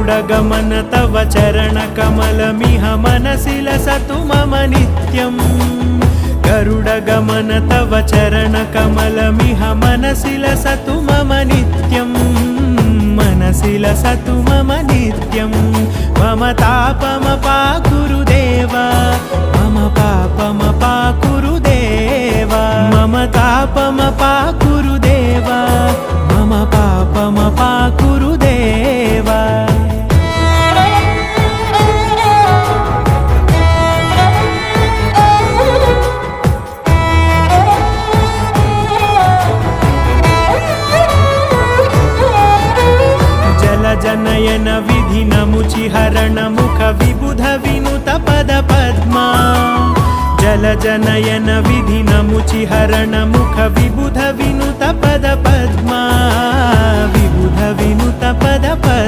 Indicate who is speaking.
Speaker 1: गरुडगमन तव चरणकमलमिह मनसि लसतु मम नित्यम् गरुडगमन तव चरणकमलमिह मनसि लसतु मम नित्यम् मनसि लसतु मम नित्यं मम तापमपाकुरु देवा मम पापमपाकुरु देवा मम तापमपाकुरु देवा मम पापमपाकुरु देवा जनयन विधि नमुचिहरण मुख विबुध विनुत पद पद्मा जल जनयन विधि नमुचिहरण मुख विबुध विनुत पद पद्मा विबुध विनुत पद पद्मा।